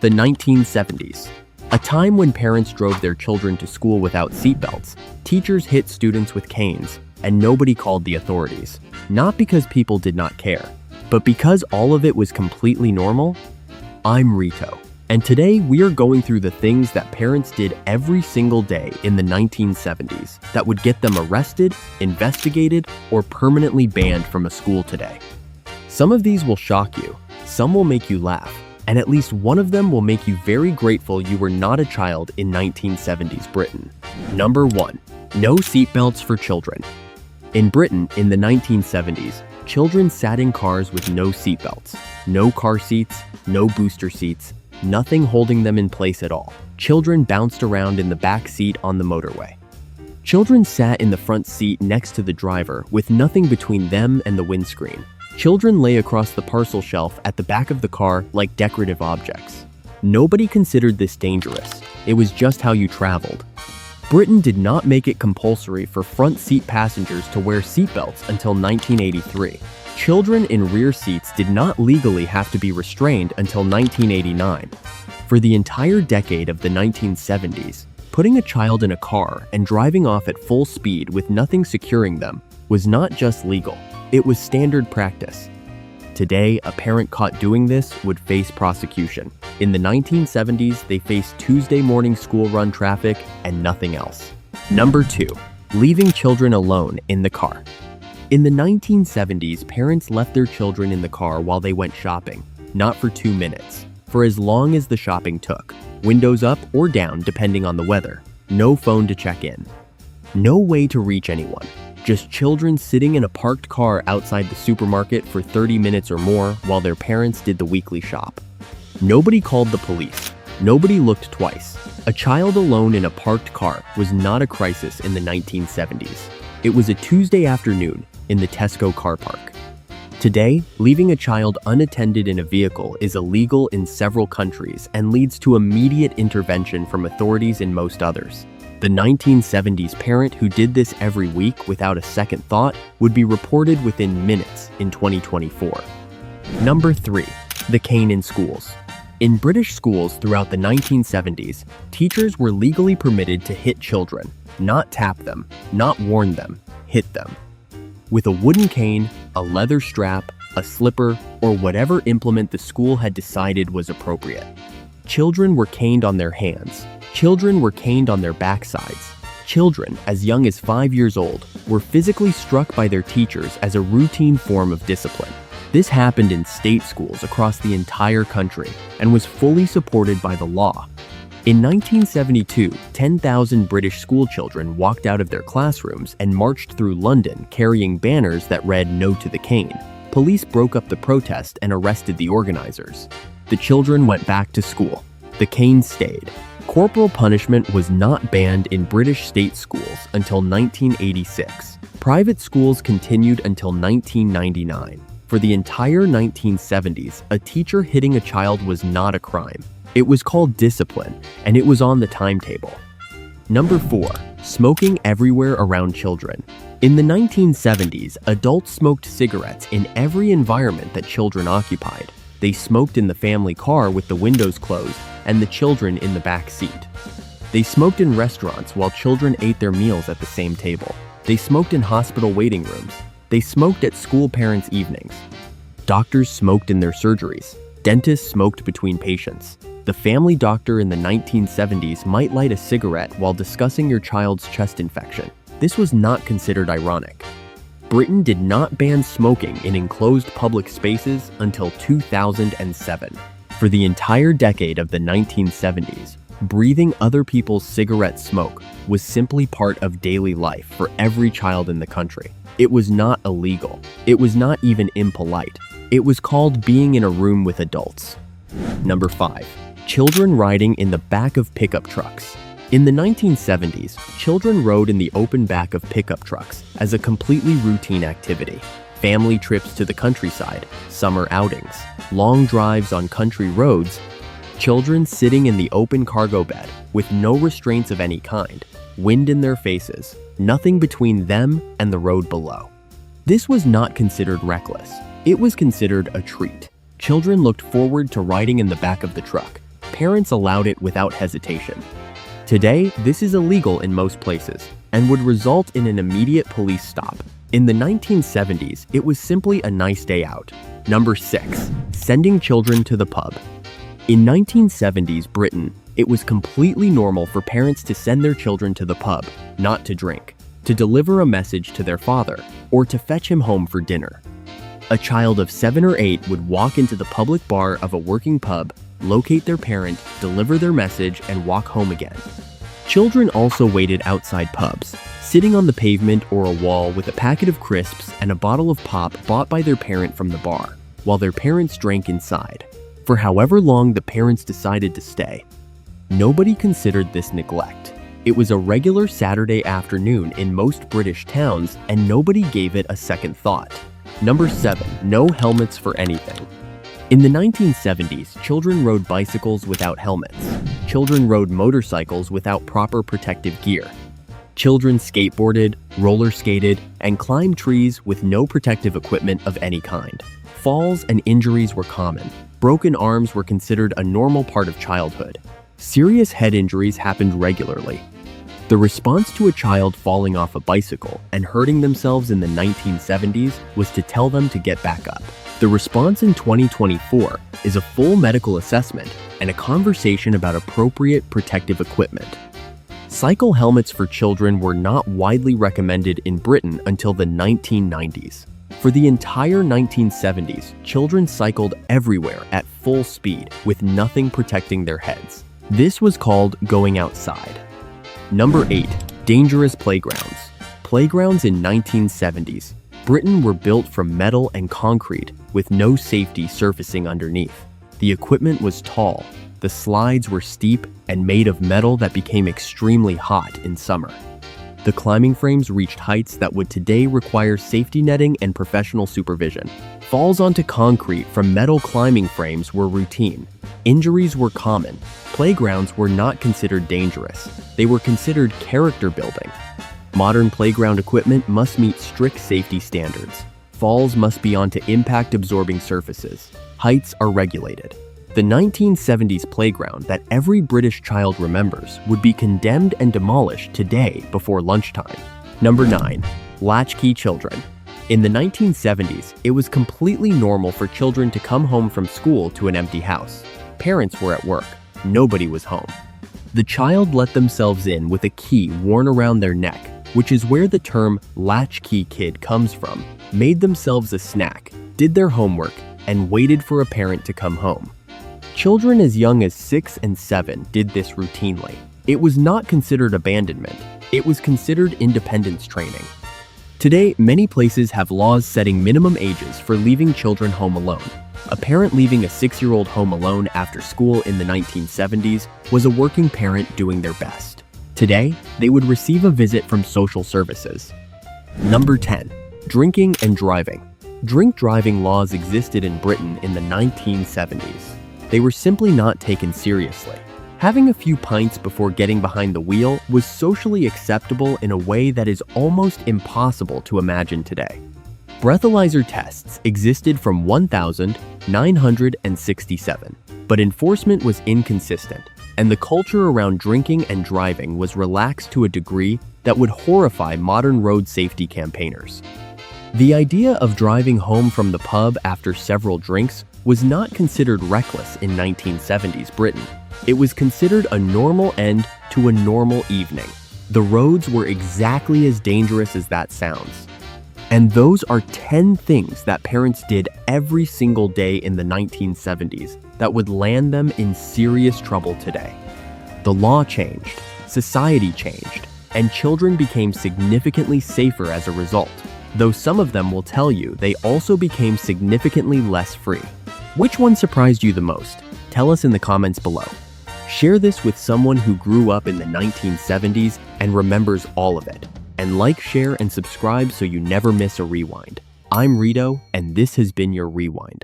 The 1970s. A time when parents drove their children to school without seatbelts, teachers hit students with canes, and nobody called the authorities. Not because people did not care, but because all of it was completely normal. I'm Reto, and today we are going through the things that parents did every single day in the 1970s that would get them arrested, investigated, or permanently banned from a school today. Some of these will shock you, some will make you laugh, and at least one of them will make you very grateful you were not a child in 1970s Britain. Number 1. No seatbelts for children. In Britain, in the 1970s, children sat in cars with no seatbelts, no car seats, no booster seats, nothing holding them in place at all. Children bounced around in the back seat on the motorway. Children sat in the front seat next to the driver with nothing between them and the windscreen. Children lay across the parcel shelf at the back of the car like decorative objects. Nobody considered this dangerous. It was just how you traveled. Britain did not make it compulsory for front seat passengers to wear seatbelts until 1983. Children in rear seats did not legally have to be restrained until 1989. For the entire decade of the 1970s, putting a child in a car and driving off at full speed with nothing securing them was not just legal, it was standard practice. Today, a parent caught doing this would face prosecution. In the 1970s, they faced Tuesday morning school run traffic and nothing else. Number 2. Leaving children alone in the car. In the 1970s, parents left their children in the car while they went shopping, not for 2 minutes, for as long as the shopping took, windows up or down depending on the weather, no phone to check in, no way to reach anyone. Just children sitting in a parked car outside the supermarket for 30 minutes or more while their parents did the weekly shop. Nobody called the police. Nobody looked twice. A child alone in a parked car was not a crisis in the 1970s. It was a Tuesday afternoon in the Tesco car park. Today, leaving a child unattended in a vehicle is illegal in several countries and leads to immediate intervention from authorities in most others. The 1970s parent who did this every week without a second thought would be reported within minutes in 2024. Number 3. The cane in schools. In British schools throughout the 1970s, teachers were legally permitted to hit children, not tap them, not warn them, hit them. With a wooden cane, a leather strap, a slipper, or whatever implement the school had decided was appropriate. Children were caned on their hands. Children were caned on their backsides. Children, as young as 5 years old, were physically struck by their teachers as a routine form of discipline. This happened in state schools across the entire country and was fully supported by the law. In 1972, 10,000 British schoolchildren walked out of their classrooms and marched through London carrying banners that read "No to the cane." Police broke up the protest and arrested the organizers. The children went back to school. The cane stayed. Corporal punishment was not banned in British state schools until 1986. Private schools continued until 1999. For the entire 1970s, a teacher hitting a child was not a crime. It was called discipline, and it was on the timetable. Number 4. Smoking everywhere around children. In the 1970s, adults smoked cigarettes in every environment that children occupied. They smoked in the family car with the windows closed and the children in the back seat. They smoked in restaurants while children ate their meals at the same table. They smoked in hospital waiting rooms. They smoked at school parents' evenings. Doctors smoked in their surgeries. Dentists smoked between patients. The family doctor in the 1970s might light a cigarette while discussing your child's chest infection. This was not considered ironic. Britain did not ban smoking in enclosed public spaces until 2007. For the entire decade of the 1970s, breathing other people's cigarette smoke was simply part of daily life for every child in the country. It was not illegal. It was not even impolite. It was called being in a room with adults. Number 5. Children riding in the back of pickup trucks. In the 1970s, children rode in the open back of pickup trucks as a completely routine activity. Family trips to the countryside, summer outings, long drives on country roads, children sitting in the open cargo bed with no restraints of any kind, wind in their faces, nothing between them and the road below. This was not considered reckless. It was considered a treat. Children looked forward to riding in the back of the truck. parents allowed it without hesitation. Today, this is illegal in most places and would result in an immediate police stop. In the 1970s, it was simply a nice day out. Number 6. Sending children to the pub. In 1970s Britain, it was completely normal for parents to send their children to the pub, not to drink, to deliver a message to their father, or to fetch him home for dinner. A child of 7 or 8 would walk into the public bar of a working pub, locate their parent, deliver their message, and walk home again. Children also waited outside pubs, sitting on the pavement or a wall with a packet of crisps and a bottle of pop bought by their parent from the bar, while their parents drank inside, for however long the parents decided to stay. Nobody considered this neglect. It was a regular Saturday afternoon in most British towns, and nobody gave it a second thought. Number 7. No helmets for anything. In the 1970s, children rode bicycles without helmets. Children rode motorcycles without proper protective gear. Children skateboarded, roller skated, and climbed trees with no protective equipment of any kind. Falls and injuries were common. Broken arms were considered a normal part of childhood. Serious head injuries happened regularly. The response to a child falling off a bicycle and hurting themselves in the 1970s was to tell them to get back up. The response in 2024 is a full medical assessment and a conversation about appropriate protective equipment. Cycle helmets for children were not widely recommended in Britain until the 1990s. For the entire 1970s, children cycled everywhere at full speed with nothing protecting their heads. This was called going outside. Number 8. Dangerous playgrounds. Playgrounds in 1970s. Britain were built from metal and concrete with no safety surfacing underneath. The equipment was tall, the slides were steep and made of metal that became extremely hot in summer. The climbing frames reached heights that would today require safety netting and professional supervision. Falls onto concrete from metal climbing frames were routine. Injuries were common. Playgrounds were not considered dangerous. They were considered character building. Modern playground equipment must meet strict safety standards. Falls must be onto impact-absorbing surfaces. Heights are regulated. The 1970s playground that every British child remembers would be condemned and demolished today before lunchtime. Number 9. Latchkey children. In the 1970s, it was completely normal for children to come home from school to an empty house. Parents were at work. Nobody was home. The child let themselves in with a key worn around their neck, which is where the term latchkey kid comes from, made themselves a snack, did their homework, and waited for a parent to come home. Children as young as 6 and 7 did this routinely. It was not considered abandonment. It was considered independence training. Today, many places have laws setting minimum ages for leaving children home alone. A parent leaving a 6-year-old home alone after school in the 1970s was a working parent doing their best. Today, they would receive a visit from social services. Number 10. Drinking and driving. Drink driving laws existed in Britain in the 1970s. They were simply not taken seriously. Having a few pints before getting behind the wheel was socially acceptable in a way that is almost impossible to imagine today. Breathalyzer tests existed from 1967, but enforcement was inconsistent, and the culture around drinking and driving was relaxed to a degree that would horrify modern road safety campaigners. The idea of driving home from the pub after several drinks was not considered reckless in 1970s Britain. It was considered a normal end to a normal evening. The roads were exactly as dangerous as that sounds. And those are 10 things that parents did every single day in the 1970s that would land them in serious trouble today. The law changed, society changed, and children became significantly safer as a result, though some of them will tell you they also became significantly less free. Which one surprised you the most? Tell us in the comments below. Share this with someone who grew up in the 1970s and remembers all of it. And like, share, and subscribe so you never miss a rewind. I'm Reto, and this has been your Rewind.